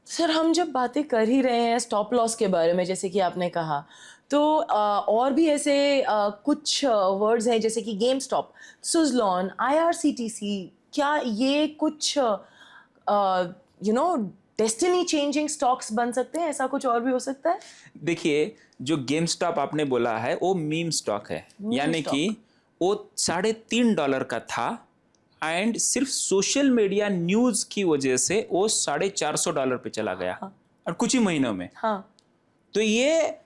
सर हम जब बातें कर ही रहे हैं स्टॉप लॉस के बारे में, जैसे कि आपने कहा, तो और भी ऐसे कुछ वर्ड्स हैं जैसे कि गेम स्टॉप, सुजलॉन, IRCTC, क्या ये कुछ डेस्टिनी चेंजिंग स्टॉक्स बन सकते हैं, ऐसा कुछ और भी हो सकता है? देखिए, जो गेम स्टॉप आपने बोला है वो मीम स्टॉक है, यानी कि वो $3.5 का था एंड सिर्फ सोशल मीडिया न्यूज की वजह से वो $450 पे चला गया और कुछ ही महीनों में। हाँ, तो ये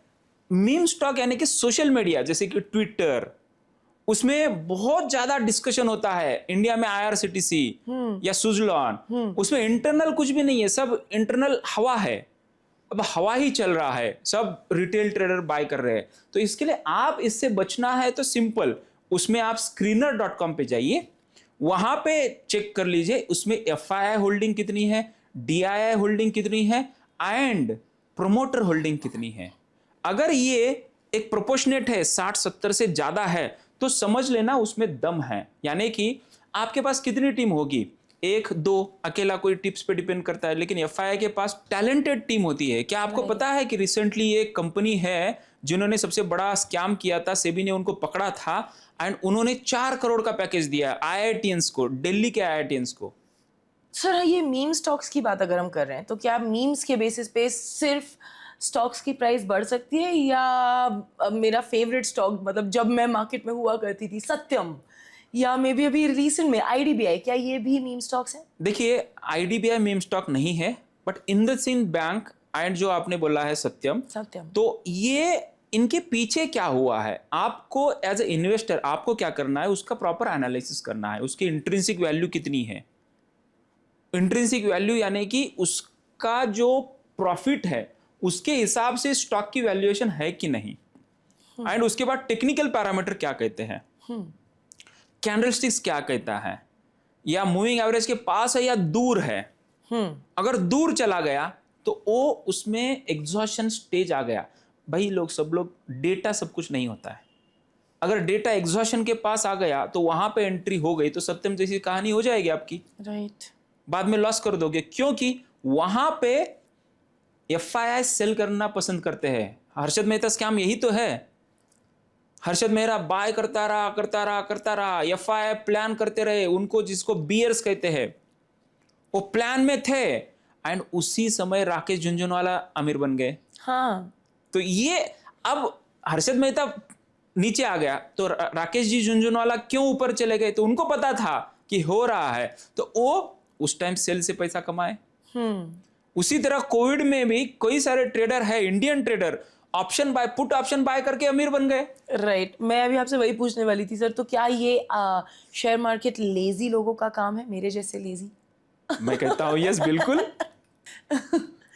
मीम स्टॉक यानी कि सोशल मीडिया जैसे कि ट्विटर, उसमें बहुत ज्यादा डिस्कशन होता है। इंडिया में आईआरसीटीसी या सुजलॉन, उसमें इंटरनल कुछ भी नहीं है, सब इंटरनल हवा है। अब हवा ही चल रहा है, सब रिटेल ट्रेडर बाय कर रहे हैं। तो इसके लिए आप इससे बचना है तो सिंपल, उसमें आप screener.com पे जाइए, वहां पे चेक कर लीजिए उसमें FII होल्डिंग कितनी है, DII होल्डिंग कितनी है एंड प्रोमोटर होल्डिंग कितनी है। अगर ये एक प्रोपोर्शनेट है, 60-70 से ज्यादा है, तो समझ लेना उसमें दम है। यानी कि आपके पास कितनी टीम होगी, 1-2, अकेला कोई टिप्स पे डिपेंड करता है, लेकिन FII के पास टैलेंटेड टीम होती है। क्या आपको पता है कि रिसेंटली एक कंपनी है जिन्होंने सबसे बड़ा स्कैम किया था, सेबी ने उनको पकड़ा था एंड उन्होंने 4 करोड़ का पैकेज दिया IITians को, दिल्ली के IITians को। सर ये मीम स्टॉक्स की बात अगर हम कर रहे हैं, तो क्या मीम्स के बेसिस पे सिर्फ स्टॉक्स की प्राइस बढ़ सकती है, या मेरा फेवरेट स्टॉक, मतलब जब मैं मार्केट में हुआ करती थी, सत्यम, या मे बी अभी रिसेंट में IDBI, क्या ये भी मीम स्टॉक्स हैं? देखिए, IDBI मीम स्टॉक नहीं है, बट इंडसइंड बैंक एंड जो आपने बोला है सत्यम, तो ये इनके पीछे क्या हुआ है, आपको एज ए इन्वेस्टर आपको क्या करना है, उसका प्रॉपर एनालिसिस करना है। उसकी इंट्रिंसिक वैल्यू कितनी है, इंट्रिंसिक वैल्यू यानी कि उसका जो प्रॉफिट है उसके हिसाब से स्टॉक की वैल्यूएशन है कि नहीं। एंड उसके बाद टेक्निकल पैरामीटर क्या कहते हैं, कैंडलस्टिक्स क्या कहता है, या मूविंग एवरेज के पास है या दूर है। अगर दूर चला गया तो वो उसमें एग्जॉशन स्टेज आ गया। भाई लोग, सब लोग, डेटा सब कुछ नहीं होता है। अगर डेटा एग्जॉशन के पास आ गया तो वहां पे एंट्री हो गई तो सत्यम जैसी कहानी हो जाएगी आपकी, राइट। बाद में लॉस कर दोगे, क्योंकि वहां पे FII सेल करना पसंद करते हैं। हर्षद मेहता स्कैम यही तो है। हर्षद मेहरा बाय करता रहा, FII प्लान करते रहे, उनको जिसको बियर्स कहते हैं, वो प्लान में थे एंड उसी समय राकेश झुनझुनवाला अमीर बन गए। हाँ, तो ये अब हर्षद मेहता नीचे आ गया तो राकेश जी झुनझुनवाला क्यों ऊपर चले गए, तो उनको पता था कि हो रहा है, तो वो उस टाइम सेल से पैसा कमाए। उसी तरह कोविड में भी कई सारे ट्रेडर है, Indian trader, option buy, put option buy करके अमीर बन गए। राइट। मैं अभी आपसे वही पूछने वाली थी सर, तो क्या ये शेयर मार्केट लेजी लोगों का काम है, मेरे जैसे लेजी? मैं कहता हूँ यस, बिल्कुल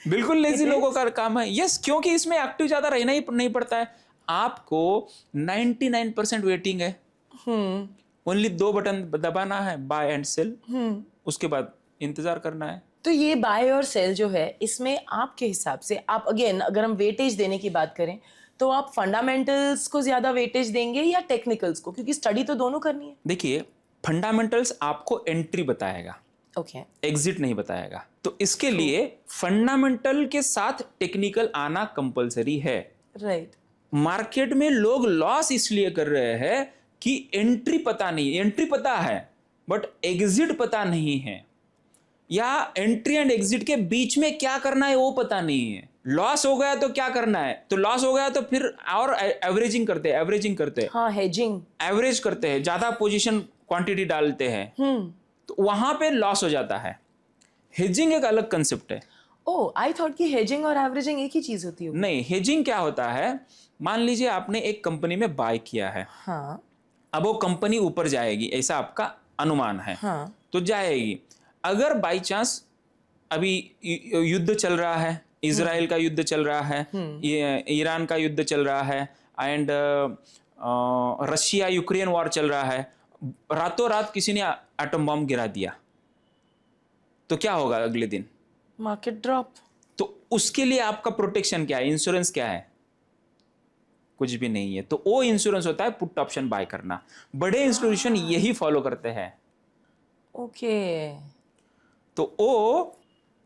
बिल्कुल लेजी लोगों का काम है। यस, क्योंकि इसमें एक्टिव ज्यादा रहना ही नहीं पड़ता है। आपको 99% वेटिंग है, ओनली 2 बटन दबाना है, बाय एंड सेल, उसके बाद इंतजार करना है। तो ये बाय और सेल जो है, इसमें आपके हिसाब से, आप अगेन अगर हम वेटेज देने की बात करें, तो आप फंडामेंटल्स को ज्यादा वेटेज देंगे या टेक्निकल्स को, क्योंकि स्टडी तो दोनों करनी है? देखिए, फंडामेंटल्स आपको एंट्री बताएगा, ओके, एग्जिट नहीं बताएगा। तो इसके लिए फंडामेंटल के साथ टेक्निकल आना कंपलसरी है। राइट। मार्केट में लोग लॉस इसलिए कर रहे हैं कि एंट्री पता नहीं, एंट्री पता है बट एग्जिट पता नहीं है, या एंट्री एंड एग्जिट के बीच में क्या करना है वो पता नहीं है। लॉस हो गया तो क्या करना है, तो लॉस हो गया तो फिर और एवरेजिंग करते हैं, हाँ, हेजिंग, एवरेज करते हैं, ज्यादा पोजीशन क्वांटिटी डालते हैं, तो वहां पे लॉस हो जाता है। हेजिंग एक अलग कंसेप्ट है। ओह, आई थॉट कि हेजिंग और एवरेजिंग एक ही चीज होती है। नहीं, हेजिंग क्या होता है, मान लीजिए आपने एक कंपनी में बाय किया है, हाँ, अब वो कंपनी ऊपर जाएगी ऐसा आपका अनुमान है, हाँ, तो जाएगी। अगर बाई चांस अभी युद्ध चल रहा है, इजराइल का युद्ध चल रहा है, ईरान का युद्ध चल रहा है एंड रशिया यूक्रेन वॉर चल रहा है, रातों रात किसी ने एटम बम गिरा दिया, तो क्या होगा अगले दिन? Market drop. तो उसके लिए आपका प्रोटेक्शन क्या है, इंश्योरेंस क्या है? कुछ भी नहीं है। तो वो इंश्योरेंस होता है पुट ऑप्शन बाय करना। बड़े इंस्टीट्यूशन यही फॉलो करते हैं। ओके। तो वो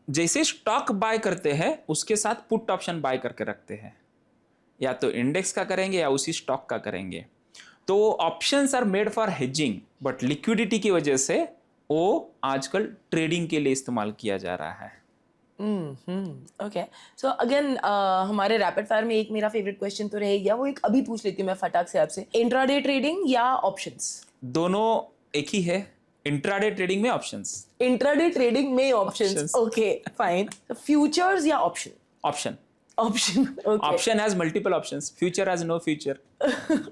जैसे स्टॉक बाय करते हैं उसके साथ पुट ऑप्शन बाय करके रखते हैं, या तो इंडेक्स का करेंगे या उसी स्टॉक का करेंगे। तो options are made for hedging, but liquidity की वजह से वो आजकल ट्रेडिंग के लिए इस्तेमाल किया जा रहा है। ओके, सो अगेन हमारे रैपिड फायर में एक मेरा फेवरेट क्वेश्चन तो रहेगा, वो एक अभी पूछ लेती हूँ मैं फटाक से आपसे, इंट्राडे ट्रेडिंग या ऑप्शंस? दोनों एक ही है, इंट्राडे ट्रेडिंग में ऑप्शंस। इंट्राडे ट्रेडिंग में options, Options. Okay fine. Futures या option? Option. Option, okay option has multiple options, future has no future.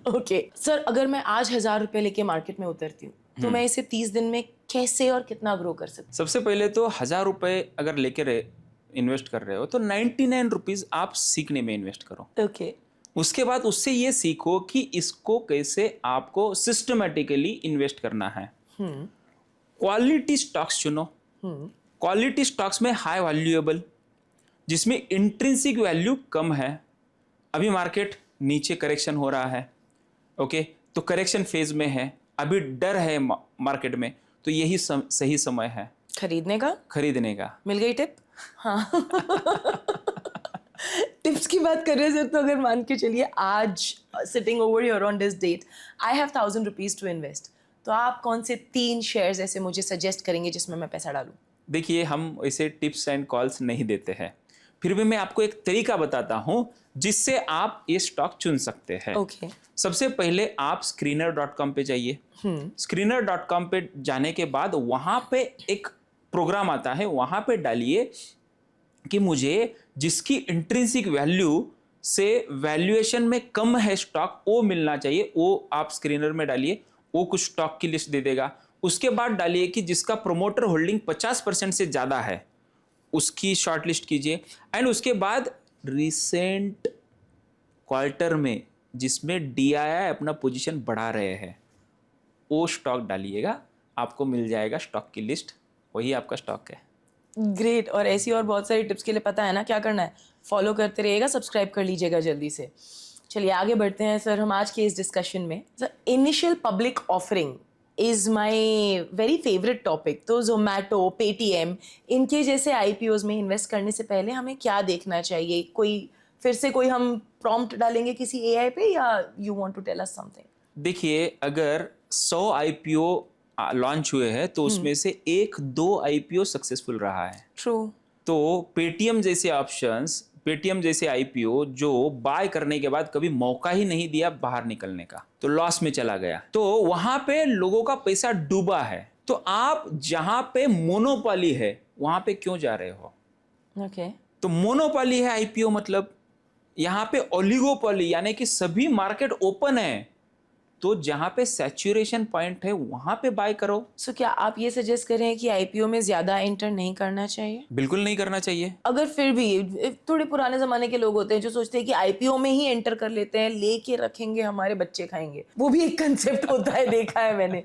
Okay sir, अगर मैं आज 1,000 रुपए लेके मार्केट में उतरती हूँ तो मैं इसे 30 दिन में कैसे और कितना ग्रो कर सकती सबसे पहले तो 1,000 रुपए अगर लेके इन्वेस्ट कर रहे हो तो 99 रुपीज आप सीखने में इन्वेस्ट करो। हूँ? ओके, उसके बाद उससे ये सीखो कि इसको कैसे आपको सिस्टमेटिकली इन्वेस्ट करना है। क्वालिटी स्टॉक्स चुनो, क्वालिटी स्टॉक्स में हाई वैल्यूएबल, जिसमें इंट्रिंसिक वैल्यू कम है। अभी मार्केट नीचे करेक्शन हो रहा है, ओके, तो करेक्शन फेज में है, अभी डर है मार्केट में, तो यही सही समय है खरीदने का, खरीदने का। मिल गई टिप? हाँ टिप्स की बात कर रहे हैं सर, तो अगर मान के चलिए आज sitting over here on this date I have 1,000 rupees to invest, तो आप कौन से 3 शेयर्स ऐसे मुझे सजेस्ट करेंगे जिसमें मैं पैसा डालूं? देखिए, हम ऐसे टिप्स एंड कॉल्स नहीं देते हैं, फिर भी मैं आपको एक तरीका बताता हूं जिससे आप ये स्टॉक चुन सकते हैं। ओके, सबसे पहले आप screener.com पे जाइए। screener.com पे जाने के बाद वहां पे एक प्रोग्राम आता है, वहां पे डालिए कि मुझे जिसकी इंट्रिंसिक वैल्यू से वैल्यूएशन में कम है स्टॉक, वो मिलना चाहिए, वो आप स्क्रीनर में डालिए, वो कुछ स्टॉक की लिस्ट दे देगा। उसके बाद डालिए कि जिसका प्रोमोटर होल्डिंग 50% से ज़्यादा है, उसकी शॉर्ट लिस्ट कीजिए। एंड उसके बाद रिसेंट क्वार्टर में जिसमें DII अपना पोजीशन बढ़ा रहे हैं, वो स्टॉक डालिएगा, आपको मिल जाएगा स्टॉक की लिस्ट, वही आपका स्टॉक है। ग्रेट। और ऐसी और बहुत सारी टिप्स के लिए पता है ना क्या करना है, फॉलो करते रहिएगा, सब्सक्राइब कर लीजिएगा जल्दी से। चलिए आगे बढ़ते हैं सर हम आज के इस डिस्कशन में। Sir, initial public offering is my very favourite topic. तो जोमेटो, पेटीएम, इनके जैसे IPOs में इन्वेस्ट करने से पहले हमें क्या देखना चाहिए? फिर से कोई हम प्रॉम्प्ट डालेंगे किसी AI पे, या you want to tell us something? देखिए, अगर 100 IPO लॉन्च हुए हैं तो उसमें से 1-2 IPO सक्सेसफुल रहा है। ट्रू। तो पेटीएम जैसे IPO जो बाय करने के बाद कभी मौका ही नहीं दिया बाहर निकलने का, तो लॉस में चला गया, तो वहां पे लोगों का पैसा डूबा है। तो आप जहां पे मोनोपोली है वहां पे क्यों जा रहे हो? ओके, तो मोनोपोली है IPO, मतलब यहाँ पे ओलिगोपोली, यानी कि सभी मार्केट ओपन है, तो जहां पे सैचुरेशन पॉइंट है वहां पे बाय करो। सो क्या आप ये सजेस्ट कर रहे हैं कि IPO में ज्यादा एंटर नहीं करना चाहिए? बिल्कुल नहीं करना चाहिए। अगर फिर भी थोड़े पुराने जमाने के लोग होते हैं जो सोचते हैं कि IPO में ही एंटर कर लेते हैं, लेके रखेंगे, हमारे बच्चे खाएंगे, वो भी एक कंसेप्ट होता है, देखा है मैंने।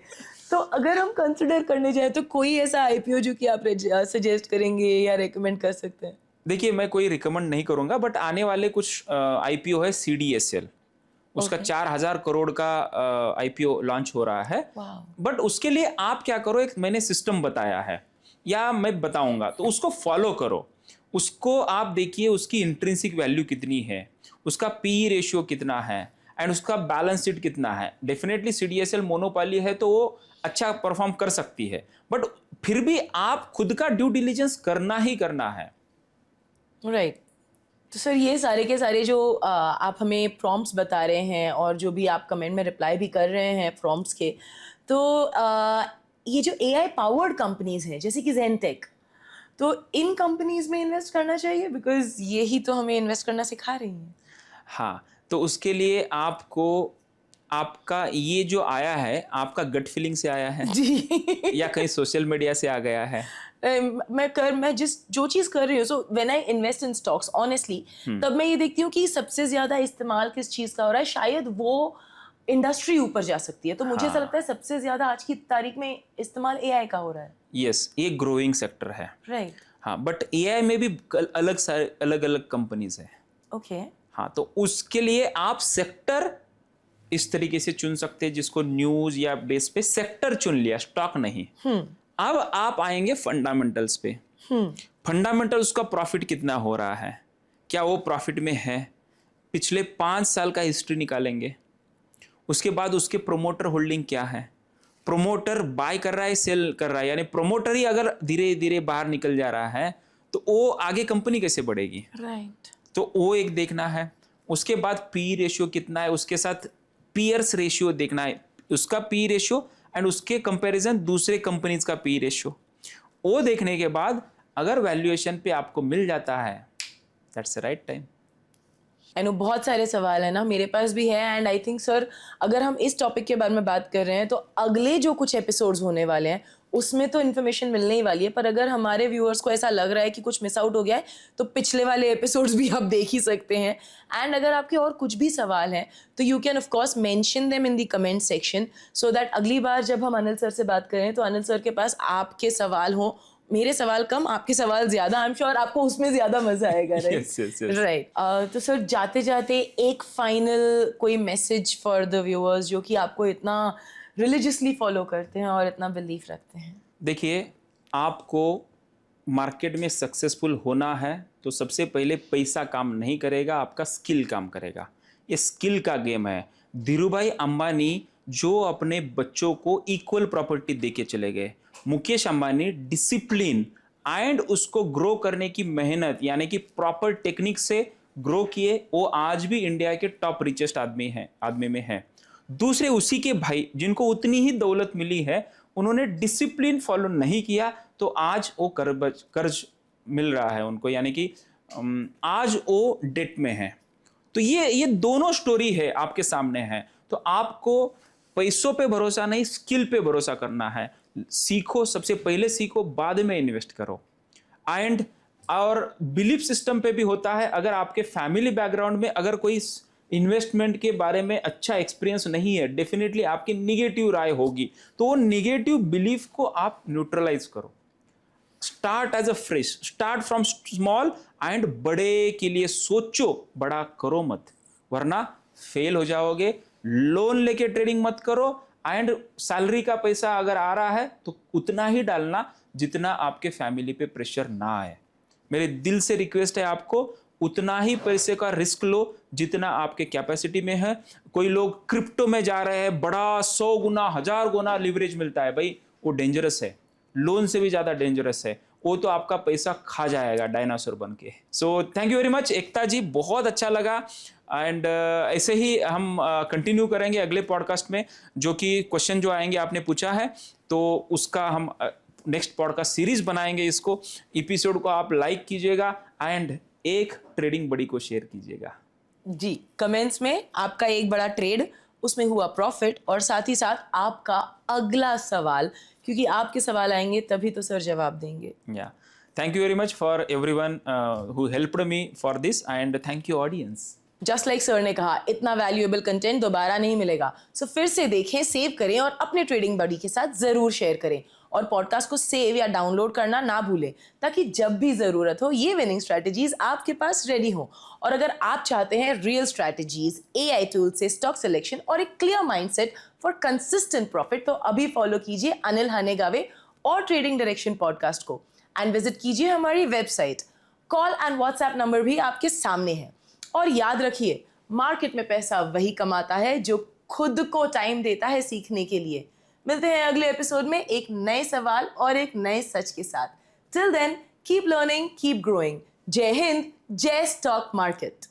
तो अगर हम कंसिडर करने जाए तो कोई ऐसा IPO जो कि आप सजेस्ट करेंगे या रेकमेंड कर सकते हैं? देखिए, मैं कोई रिकमेंड नहीं करूंगा, बट आने वाले कुछ IPO है, CDSL, उसका 4,000 करोड़ का IPO लॉन्च हो रहा है। बट उसके लिए आप क्या करो, एक मैंने सिस्टम बताया है या मैं बताऊंगा, तो उसको फॉलो करो। उसको आप देखिए, उसकी इंट्रिंसिक वैल्यू कितनी है, उसका PE रेशियो कितना है, एंड उसका बैलेंस शीट कितना है। डेफिनेटली CDSL मोनोपोली है तो वो अच्छा परफॉर्म कर सकती है, बट फिर भी आप खुद का ड्यू डिलिजेंस करना ही करना है। राइट। तो सर ये सारे के सारे जो आप हमें प्रॉम्प्ट्स बता रहे हैं और जो भी आप कमेंट में रिप्लाई भी कर रहे हैं प्रॉम्प्ट्स के, तो ये जो AI पावर्ड कंपनीज हैं जैसे कि Zentek, तो इन कंपनीज में इन्वेस्ट करना चाहिए? बिकॉज ये ही तो हमें इन्वेस्ट करना सिखा रही हैं। हाँ, तो उसके लिए आपको, आपका ये जो आया है, आपका गट फीलिंग से आया है जी या कहीं सोशल मीडिया से आ गया है? मैं जो चीज़ कर रही हूँ, so when I invest in stocks honestly, तब मैं ये देखती हूँ कि सबसे ज़्यादा इस्तेमाल किस चीज़ का हो रहा है, शायद वो इंडस्ट्री ऊपर जा सकती है। तो मुझे ऐसा लगता है सबसे ज़्यादा आज की तारीख में इस्तेमाल AI का हो रहा है। यस, ये ग्रोइंग सेक्टर है। राइट। हाँ, बट AI में भी अलग अलग कंपनीज है। ओके। हाँ, तो उसके लिए आप सेक्टर इस तरीके से चुन सकते हैं, जिसको न्यूज या बेस पे सेक्टर चुन लिया, स्टॉक नहीं। अब आप आएंगे फंडामेंटल्स पे। फंडामेंटल, उसका प्रॉफिट कितना हो रहा है, क्या वो प्रॉफिट में है, पिछले 5 साल का हिस्ट्री निकालेंगे। उसके बाद उसके प्रोमोटर होल्डिंग क्या है, प्रोमोटर बाय कर रहा है, सेल कर रहा है, यानी प्रोमोटर ही अगर धीरे धीरे बाहर निकल जा रहा है तो वो आगे कंपनी कैसे बढ़ेगी? राइट। तो वो एक देखना है। उसके बाद पी रेशियो कितना है, उसके साथ पीयर्स रेशियो देखना है, उसका पी रेशियो एंड उसके कंपैरिजन दूसरे कंपनीज का पी रेशियो। वो देखने के बाद अगर वैल्यूएशन पे आपको मिल जाता है, that's the right time. I know बहुत सारे सवाल है ना, मेरे पास भी है। एंड आई थिंक सर, अगर हम इस टॉपिक के बारे में बात कर रहे हैं तो अगले जो कुछ एपिसोड्स होने वाले हैं उसमें तो इन्फॉर्मेशन मिलने ही वाली है। पर अगर हमारे व्यूअर्स को ऐसा लग रहा है कि कुछ मिस आउट हो गया है तो पिछले वाले एपिसोड्स भी आप देख ही सकते हैं। एंड अगर आपके और कुछ भी सवाल हैं तो you can of course mention them in the comment section, so that अगली बार जब हम अनिल सर से बात करें तो अनिल सर के पास आपके सवाल हो। मेरे सवाल कम, आपके सवाल ज्यादा। आई एम श्योर आपको उसमें ज्यादा मजा आएगा। Right Yes, yes, yes. Right. तो सर जाते जाते एक फाइनल कोई मैसेज फॉर द व्यूअर्स जो कि आपको इतना रिलीजियसली फॉलो करते हैं और इतना बिलीफ रखते हैं। देखिए, आपको मार्केट में सक्सेसफुल होना है तो सबसे पहले पैसा काम नहीं करेगा, आपका स्किल काम करेगा। ये स्किल का गेम है। धीरूभाई अंबानी जो अपने बच्चों को इक्वल प्रॉपर्टी देके चले गए, मुकेश अंबानी डिसिप्लिन एंड उसको ग्रो करने की मेहनत यानी कि प्रॉपर टेक्निक से ग्रो किए, वो आज भी इंडिया के टॉप रिचेस्ट आदमी में है। दूसरे उसी के भाई जिनको उतनी ही दौलत मिली है, उन्होंने डिसिप्लिन फॉलो नहीं किया तो आज वो कर्ज मिल रहा है उनको, यानी कि आज वो डेट में है। तो ये दोनों स्टोरी है आपके सामने है। तो आपको पैसों पे भरोसा नहीं, स्किल पे भरोसा करना है। सीखो, सबसे पहले सीखो, बाद में इन्वेस्ट करो। एंड और बिलीफ सिस्टम पे भी होता है। अगर आपके फैमिली बैकग्राउंड में अगर कोई इन्वेस्टमेंट के बारे में अच्छा एक्सपीरियंस नहीं है, डेफिनेटली आपकी निगेटिव राय होगी। तो वो निगेटिव बिलीफ को आप न्यूट्रलाइज करो। Start as a fresh, start from small and बड़े के लिए सोचो, बड़ा करो मत, वरना फेल हो जाओगे। लोन लेके ट्रेडिंग मत करो। एंड सैलरी का पैसा अगर आ रहा है तो उतना ही डालना जितना आपके फैमिली पे प्रेशर ना आए। मेरे दिल से रिक्वेस्ट है आपको, उतना ही पैसे का रिस्क लो जितना आपके कैपेसिटी में है। कोई लोग क्रिप्टो में जा रहे हैं, बड़ा 100 गुना 1000 गुना लिवरेज मिलता है, भाई वो डेंजरस है, लोन से भी ज्यादा डेंजरस है। वो तो आपका पैसा खा जाएगा डायनासोर बन के। So thank you very much Ekta ji, बहुत अच्छा लगा। एंड ऐसे ही हम कंटिन्यू करेंगे अगले पॉडकास्ट में, जो कि क्वेश्चन जो आएंगे आपने पूछा है तो उसका हम नेक्स्ट पॉडकास्ट सीरीज बनाएंगे। इसको एपिसोड को आप लाइक कीजिएगा एंड एक ट्रेडिंग बड़ी को शेयर कीजिएगा जी। कमेंट्स में आपका एक बड़ा ट्रेड, उसमें हुआ प्रॉफिट, और साथ ही साथ आपका अगला सवाल, क्योंकि आपके सवाल आएंगे तभी तो सर जवाब देंगे। या thank you very much for everyone who helped me for this and thank you audience. Just like sir ने कहा, इतना वैल्यूएबल कंटेंट दोबारा नहीं मिलेगा। सो फिर से देखें, सेव करें और अपने ट्रेडिंग बडी के साथ जरूर शेयर करें। और पॉडकास्ट को सेव या डाउनलोड करना ना भूलें, ताकि जब भी जरूरत हो ये विनिंग स्ट्रैटेजीज आपके पास रेडी हो। और अगर आप चाहते हैं रियल स्ट्रैटेजीज, एआई टूल से स्टॉक सिलेक्शन और एक clear mindset for consistent profit, तो अभी फॉलो कीजिए अनिल हानेगावे और ट्रेडिंग डायरेक्शन पॉडकास्ट को एंड विजिट कीजिए हमारी website. Call and WhatsApp number भी आपके सामने है। और याद रखिए, मार्केट में पैसा वही कमाता है जो खुद को टाइम देता है सीखने के लिए। मिलते हैं अगले एपिसोड में एक नए सवाल और एक नए सच के साथ। Till then, keep learning, keep growing. जय हिंद, जय स्टॉक मार्केट।